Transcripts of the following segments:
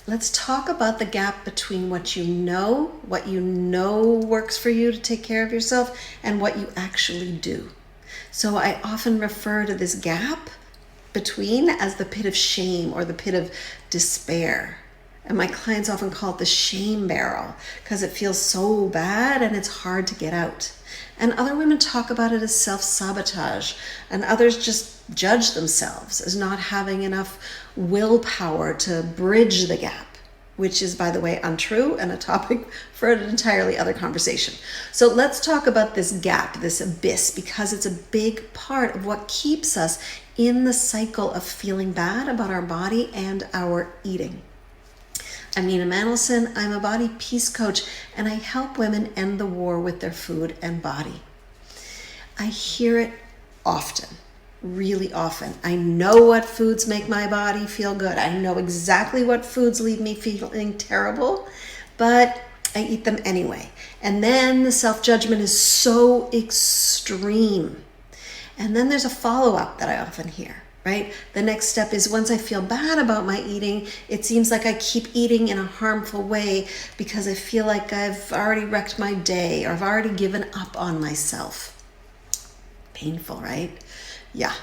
let's talk about the gap between what you know works for you to take care of yourself, and what you actually do. So I often refer to this gap between as the pit of shame or the pit of despair. And my clients often call it the shame barrel because it feels so bad and it's hard to get out. And other women talk about it as self-sabotage, and others just judge themselves as not having enough willpower to bridge the gap, which is, by the way, untrue and a topic for an entirely other conversation. So let's talk about this gap, this abyss, because it's a big part of what keeps us in the cycle of feeling bad about our body and our eating. I'm Nina Mandelson. I'm a body peace coach, and I help women end the war with their food and body. I hear it often, really often. I know what foods make my body feel good. I know exactly what foods leave me feeling terrible, but I eat them anyway. And then the self-judgment is so extreme. And then there's a follow-up that I often hear. Right? The next step is, once I feel bad about my eating, it seems like I keep eating in a harmful way because I feel like I've already wrecked my day, or I've already given up on myself. Painful, right? Yeah.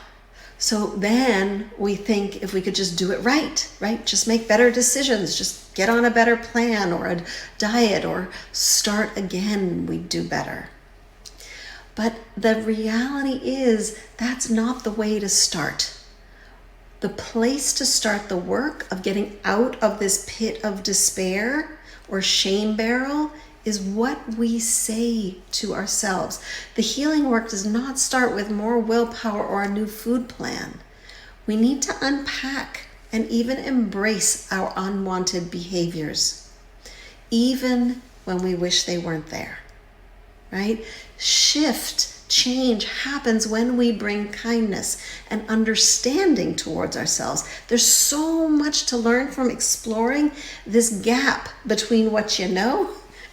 So then we think if we could just do it right? Just make better decisions, just get on a better plan or a diet or start again, we'd do better. But the reality is that's not the way to start. The place to start the work of getting out of this pit of despair or shame barrel is what we say to ourselves. The healing work does not start with more willpower or a new food plan. We need to unpack and even embrace our unwanted behaviors, even when we wish they weren't there, right? Change happens when we bring kindness and understanding towards ourselves. There's so much to learn from exploring this gap between what you know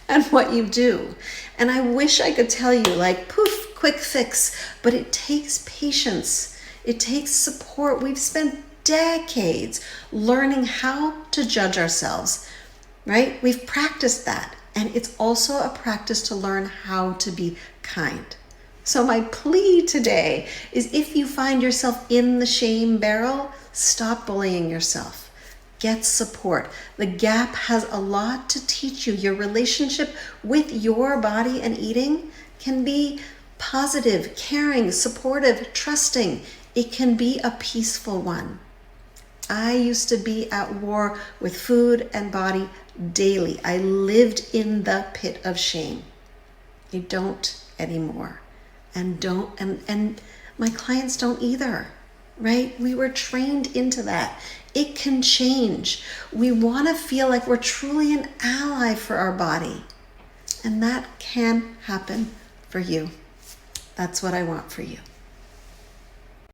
and what you do. And I wish I could tell you, like, poof, quick fix, but it takes patience. It takes support. We've spent decades learning how to judge ourselves, right? We've practiced that. And it's also a practice to learn how to be kind. So my plea today is, if you find yourself in the shame barrel, stop bullying yourself. Get support. The gap has a lot to teach you. Your relationship with your body and eating can be positive, caring, supportive, trusting. It can be a peaceful one. I used to be at war with food and body daily. I lived in the pit of shame. I don't anymore. And my clients don't either, right? We were trained into that. It can change. We want to feel like we're truly an ally for our body. And that can happen for you. That's what I want for you.